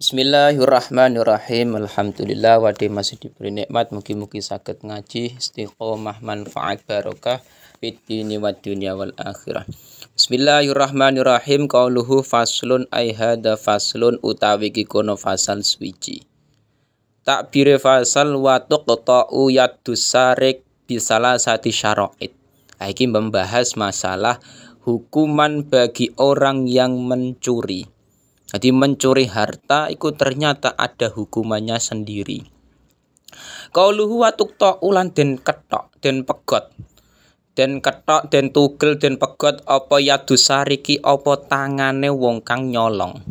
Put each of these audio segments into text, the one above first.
Bismillahirrahmanirrahim. Alhamdulillah wadi masih diberi nikmat, mugi-mugi saged ngaji istiqomah manfaat barokah fid dini wad dunya wal akhirah. Bismillahirrahmanirrahim. Qauluhu faslun ay hada faslun utawi iki kono fasal swiji. Takbire fasal wa tuqta'u yadus sarik bisalah sati syara'id. Iki membahas masalah hukuman bagi orang yang mencuri. Jadi mencuri harta itu ternyata ada hukumannya sendiri. Qauluhu wa tuqta'u lan den ketok, den pegot. Den ketok, den tugel, den pegot apa yadus sariki apa tangane wong kang nyolong.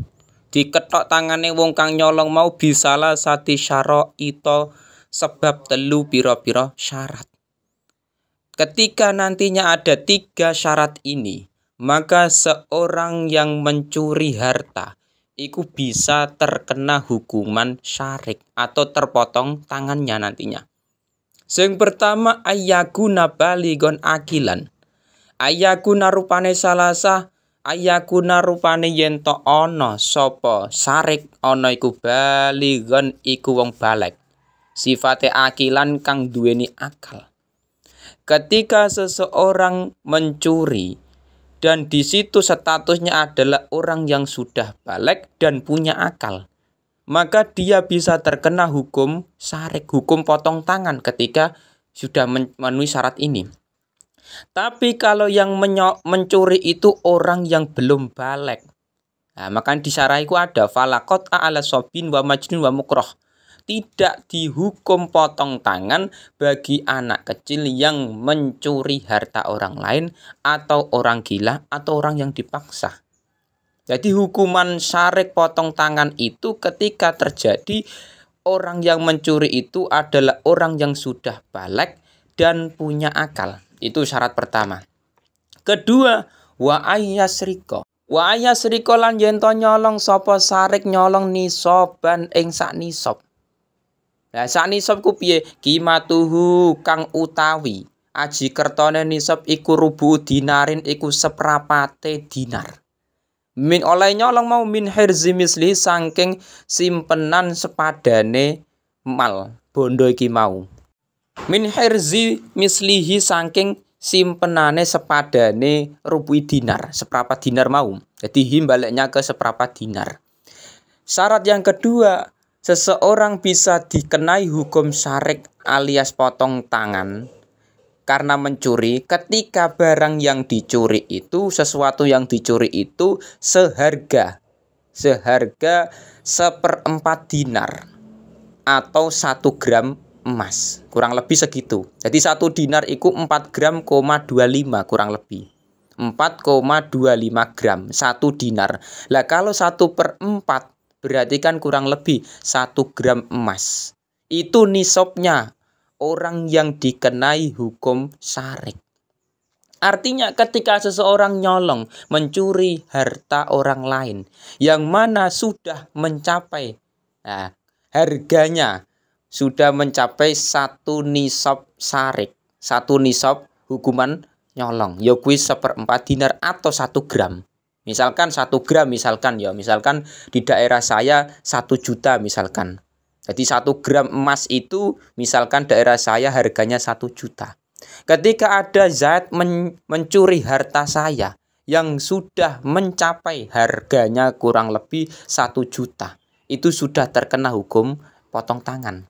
Diketok tangane wong kang nyolong mau bisalah sati syara'ita sebab telu pira-pira syarat. Ketika nantinya ada 3 syarat ini, maka seorang yang mencuri harta itu bisa terkena hukuman syarik atau terpotong tangannya nantinya. Yang pertama ayyakuna baligon akilan. Ayyakuna rupane salasa, ayyakuna rupane yen to ana sapa syarik ana iku baligon iku wong baleg. Sifate akilan kang duweni akal. Ketika seseorang mencuri dan di situ statusnya adalah orang yang sudah balik dan punya akal, maka dia bisa terkena hukum syarik, hukum potong tangan ketika sudah memenuhi syarat ini. Tapi kalau yang mencuri itu orang yang belum balik, nah, maka di syarah itu ada falaqat ala sobin wa majnun wa mukroh. Tidak dihukum potong tangan bagi anak kecil yang mencuri harta orang lain atau orang gila atau orang yang dipaksa. Jadi hukuman syarik potong tangan itu ketika terjadi orang yang mencuri itu adalah orang yang sudah balik dan punya akal. Itu syarat pertama. Kedua, wa ayyasriko. Wa ayyasriko lan yen to nyolong sapa syarik nyolong nisoban ing sak nisab. Lah sak nisab ku piye? Qimatuhu kang utawi aji kertone nisab iku rubu dinarin iku seprapate dinar. Min oleh nyolong mau min hirzi misli saking simpenan sepadane mal bondo iki mau. Min hirzi mislihi saking simpenane sepadane rubu dinar, seprapat dinar mau. Jadi him baliknya ke seprapat dinar. Syarat yang kedua, seseorang bisa dikenai hukum syarik alias potong tangan karena mencuri ketika barang yang dicuri itu, sesuatu yang dicuri itu seharga 1/4 dinar atau 1 gram emas, kurang lebih segitu. Jadi 1 dinar itu 4 gram, 25 kurang lebih 4,25 gram 1 dinar. Lah kalau 1/4 berarti kan kurang lebih 1 gram emas. Itu nisabnya orang yang dikenai hukum syarik. Artinya ketika seseorang nyolong, mencuri harta orang lain, yang mana sudah mencapai, nah, harganya sudah mencapai 1 nisab syarik. 1 nisab hukuman nyolong. Ya kuwi 1/4 dinar atau 1 gram. Misalkan 1 gram misalkan di daerah saya 1 juta misalkan. Jadi 1 gram emas itu misalkan daerah saya harganya 1 juta. Ketika ada zat mencuri harta saya yang sudah mencapai harganya kurang lebih 1 juta. Itu sudah terkena hukum potong tangan.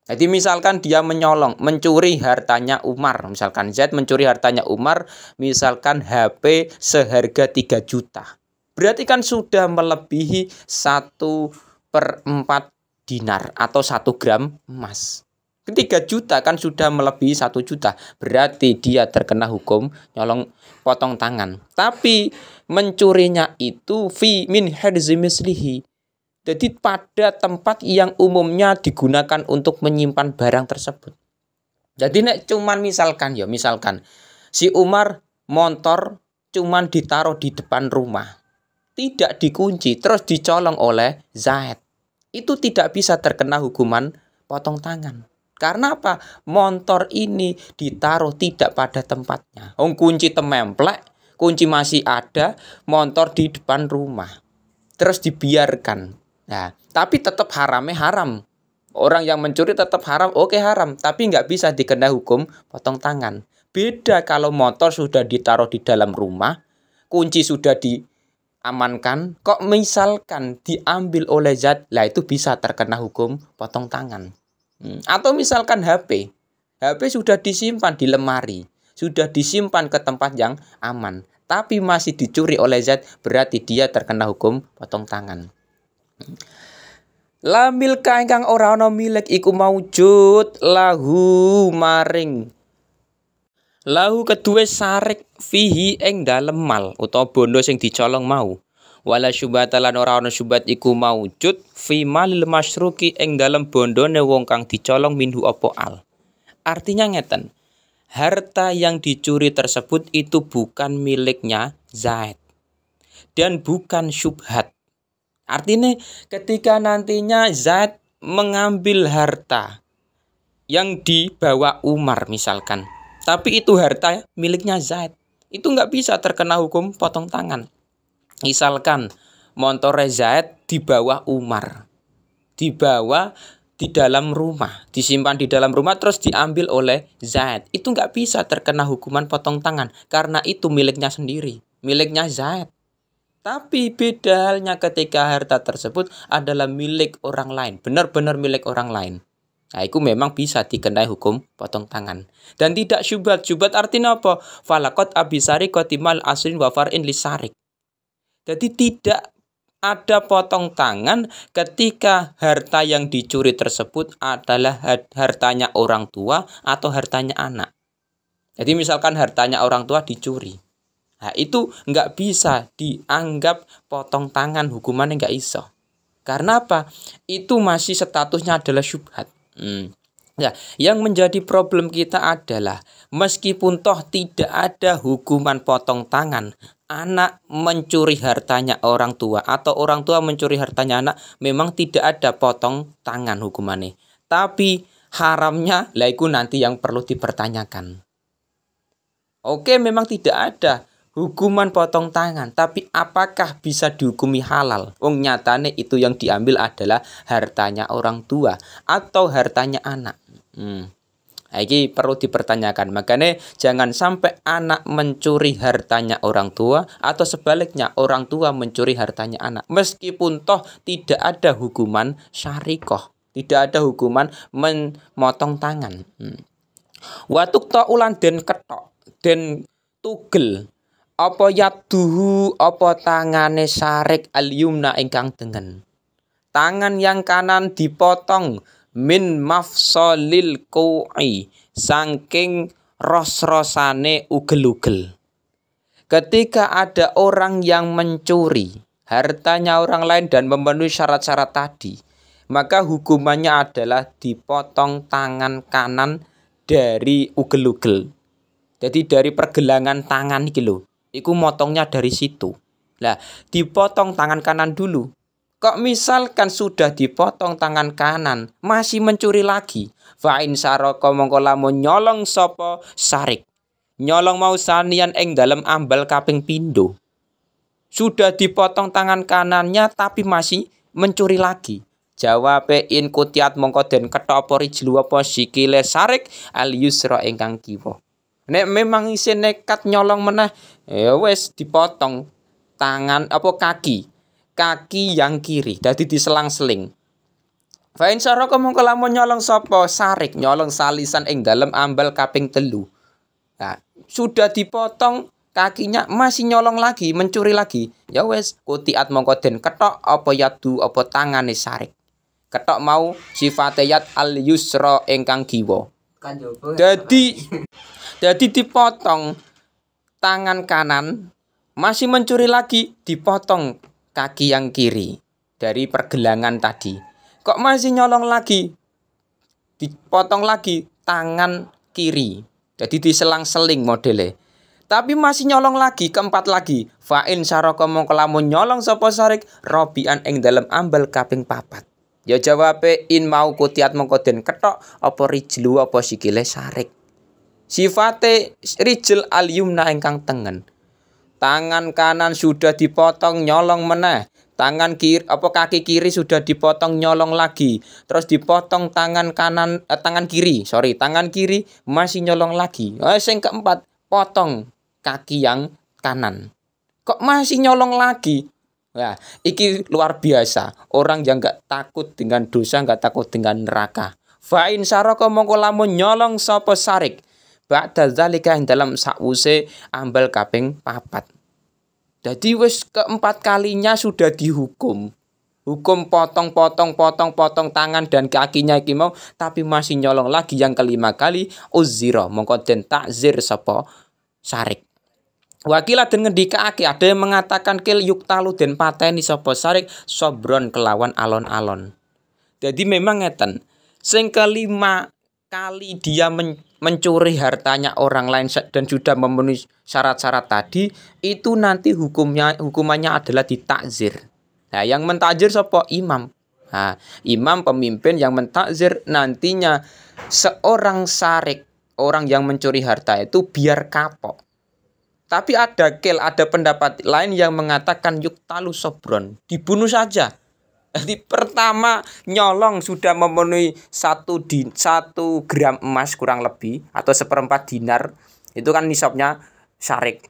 Jadi misalkan dia mencuri hartanya Umar, misalkan Z mencuri hartanya Umar, misalkan HP seharga 3 juta. Berarti kan sudah melebihi 1/4 dinar atau 1 gram emas. 3 juta kan sudah melebihi 1 juta. Berarti dia terkena hukum nyolong potong tangan. Tapi mencurinya itu fi min hirzi mislihi. Jadi pada tempat yang umumnya digunakan untuk menyimpan barang tersebut. Jadi nek cuman misalkan si Umar motor cuman ditaruh di depan rumah, tidak dikunci, terus dicolong oleh Zaid. Itu tidak bisa terkena hukuman potong tangan. Karena apa? Motor ini ditaruh tidak pada tempatnya. Kunci tememplek, kunci masih ada, motor di depan rumah. Terus dibiarkan. Nah, tapi tetap haramnya haram. Orang yang mencuri tetap haram, oke haram. Tapi nggak bisa dikenai hukum potong tangan. Beda kalau motor sudah ditaruh di dalam rumah, kunci sudah diamankan, kok misalkan diambil oleh zat, lah itu bisa terkena hukum potong tangan. Atau misalkan HP sudah disimpan di lemari, sudah disimpan ke tempat yang aman, tapi masih dicuri oleh zat, berarti dia terkena hukum potong tangan. La milka ingkang ora ana milik iku maujud lahu maring lahu kedue sarik fihi ing dalem mal utawa bondo sing dicolong mau. Wala syubhata lan ora ana syubhat iku maujud fi malil masyruki ing dalem bondone wong kang dicolong minhu apa al. Artinya ngeten. Harta yang dicuri tersebut itu bukan miliknya Zaid dan bukan syubhat. Artinya ketika nantinya Zaid mengambil harta yang dibawa Umar misalkan, tapi itu harta miliknya Zaid, itu nggak bisa terkena hukum potong tangan. Misalkan motor Zaid dibawa Umar, dibawa di dalam rumah, disimpan di dalam rumah terus diambil oleh Zaid, itu nggak bisa terkena hukuman potong tangan karena itu miliknya sendiri, miliknya Zaid. Tapi beda halnya ketika harta tersebut adalah milik orang lain, benar-benar milik orang lain. Nah, itu memang bisa dikenai hukum potong tangan. Dan tidak syubhat. Syubhat artinya apa? Falakot abisari kotimal asrin wafarin lisarik. Jadi tidak ada potong tangan ketika harta yang dicuri tersebut adalah hartanya orang tua atau hartanya anak. Jadi misalkan hartanya orang tua dicuri. Nah, itu nggak bisa dianggap potong tangan, hukumannya nggak iso. Karena apa? Itu masih statusnya adalah syubhat. Ya, yang menjadi problem kita adalah meskipun toh tidak ada hukuman potong tangan, anak mencuri hartanya orang tua atau orang tua mencuri hartanya anak, memang tidak ada potong tangan hukumannya. Tapi haramnya, lah itu nanti yang perlu dipertanyakan. Oke, memang tidak ada hukuman potong tangan, tapi apakah bisa dihukumi halal? Nyatane itu yang diambil adalah hartanya orang tua atau hartanya anak. Ini perlu dipertanyakan. Makanya jangan sampai anak mencuri hartanya orang tua atau sebaliknya orang tua mencuri hartanya anak. Meskipun toh tidak ada hukuman syarikoh, tidak ada hukuman memotong tangan. Watuk ulan den ketok den tugel apa yaduhu apa tangane sarik al-yumna ingkang tengen. Tangan yang kanan dipotong min mafsolil ku'i saking ros-rosane ugel-ugel. Ketika ada orang yang mencuri hartanya orang lain dan memenuhi syarat-syarat tadi, maka hukumannya adalah dipotong tangan kanan dari ugel-ugel. Jadi dari pergelangan tangan iki lho. Iku motongnya dari situ. Lah, dipotong tangan kanan dulu. Kok misalkan sudah dipotong tangan kanan, masih mencuri lagi. Fa'in saroko mongko lamun nyolong sopo sarik. Nyolong mau sanian ing dalam ambal kaping pindo. Sudah dipotong tangan kanannya tapi masih mencuri lagi. Jawabe in kutiat mongko den ketok apa rijlu apa sikile sarik al yusra ingkang kiwa. Nek memang isin nekat nyolong meneh, ya wes dipotong tangan apa kaki yang kiri, dadi diselang-seling. Fa insaraka mongko lamun nyolong sapa sarik, nyolong salisan ing dalem ambal kaping 3. Nah, sudah dipotong kakinya masih nyolong lagi, mencuri lagi. Ya wes kutiat mongko den ketok apa yadu apa tangane sarik. Ketok mau sifate yad al yusra ingkang kiwa. Jadi dipotong tangan kanan, masih mencuri lagi, dipotong kaki yang kiri dari pergelangan tadi. Kok masih nyolong lagi? Dipotong lagi tangan kiri. Jadi diselang-seling modelnya. Tapi masih nyolong lagi, keempat lagi. Fa'in saraka mongko lamun nyolong sapa sarik robian ing dalem ambal kaping 4. Ya jawabe in mau kutiat mongko den ketok apa rijlu apa sikile sarik. Sifate rijl al-yumna ingkang tengen. Tangan kanan sudah dipotong nyolong meneh, tangan kiri kaki kiri sudah dipotong nyolong lagi, terus dipotong tangan tangan kiri masih nyolong lagi. Yang keempat, potong kaki yang kanan. Kok masih nyolong lagi? Nah, iki luar biasa. Orang yang nggak takut dengan dosa, nggak takut dengan neraka. Fa in saraka mongko lamun nyolong sapa sarik. Ba'da zalika ing dalam sakwuse ambal kaping 4. Jadi wis keempat kalinya sudah dihukum. Hukum potong tangan dan kakinya iki mau, tapi masih nyolong lagi yang kelima kali uzira mongko den takzir sapa sarik. Wakilah den ngendikake, ada yang mengatakan kil yuktalu den pateni sapa sarik sobron kelawan alon-alon. Jadi memang ngeten, sing kelima kali dia mencuri hartanya orang lain dan sudah memenuhi syarat-syarat tadi, itu nanti hukumannya adalah ditakzir. Nah, yang mentakzir sapa? Imam. Nah, imam pemimpin yang mentakzir nantinya seorang sarik, orang yang mencuri harta itu biar kapok. Tapi ada pendapat lain yang mengatakan yuktalu sobron, dibunuh saja. Jadi pertama nyolong sudah memenuhi 1 gram emas kurang lebih atau 1/4 dinar, itu kan nisabnya syarik.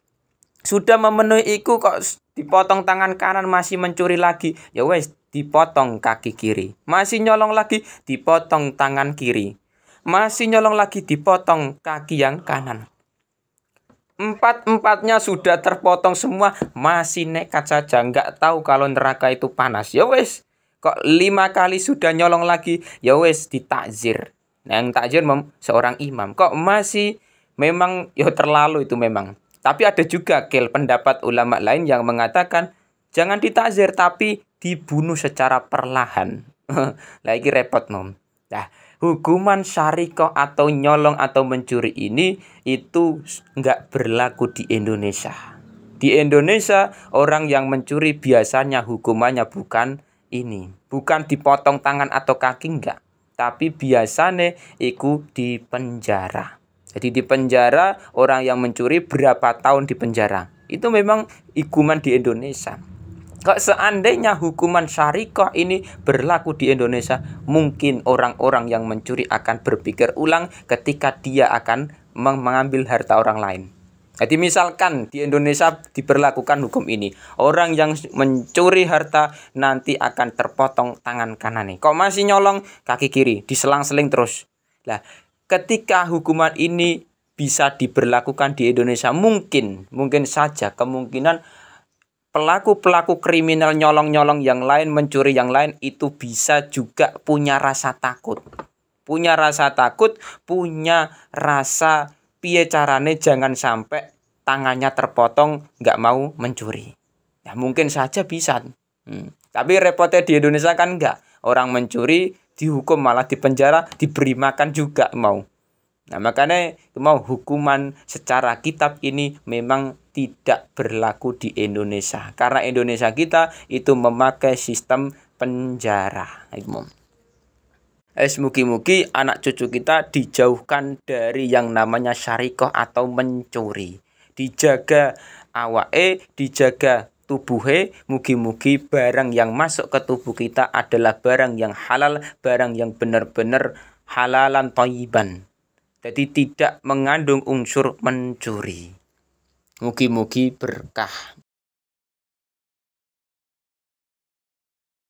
Sudah memenuhi itu kok dipotong tangan kanan masih mencuri lagi, ya wes dipotong kaki kiri. Masih nyolong lagi dipotong tangan kiri. Masih nyolong lagi dipotong kaki yang kanan. Empatnya sudah terpotong semua, masih nekat saja, nggak tahu kalau neraka itu panas. Ya wes. Kok 5 kali sudah nyolong lagi, ya wes ditakzir. Nah, yang takzir seorang imam. Kok masih memang ya terlalu itu memang. Tapi ada juga pendapat ulama lain yang mengatakan jangan ditakzir tapi dibunuh secara perlahan. Lagi repot nom. Nah, hukuman syarikoh atau nyolong atau mencuri ini itu nggak berlaku di Indonesia. Di Indonesia orang yang mencuri biasanya hukumannya bukan dipotong tangan atau kaki, enggak, tapi biasanya iku di penjara. Jadi di penjara orang yang mencuri berapa tahun di penjara. Itu memang hukuman di Indonesia. Kalau seandainya hukuman syarikoh ini berlaku di Indonesia, mungkin orang-orang yang mencuri akan berpikir ulang ketika dia akan mengambil harta orang lain. Jadi misalkan di Indonesia diberlakukan hukum ini, orang yang mencuri harta nanti akan terpotong tangan kanan nih. Kok masih nyolong kaki kiri, diselang-seling terus. Nah, ketika hukuman ini bisa diberlakukan di Indonesia, mungkin saja kemungkinan pelaku-pelaku kriminal nyolong-nyolong yang lain, mencuri yang lain itu bisa juga punya rasa takut. Punya rasa piye carane jangan sampai tangannya terpotong nggak mau mencuri. Ya mungkin saja bisa. Tapi repotnya di Indonesia kan enggak. Orang mencuri dihukum malah dipenjara, diberi makan juga mau. Nah makanya hukuman secara kitab ini memang tidak berlaku di Indonesia. Karena Indonesia kita itu memakai sistem penjara. Mugi-mugi anak cucu kita dijauhkan dari yang namanya syarikoh atau mencuri. Dijaga awake, dijaga tubuhe, mugi-mugi barang yang masuk ke tubuh kita adalah barang yang halal, barang yang benar-benar halalan thayyiban. Jadi tidak mengandung unsur mencuri. Mugi-mugi berkah.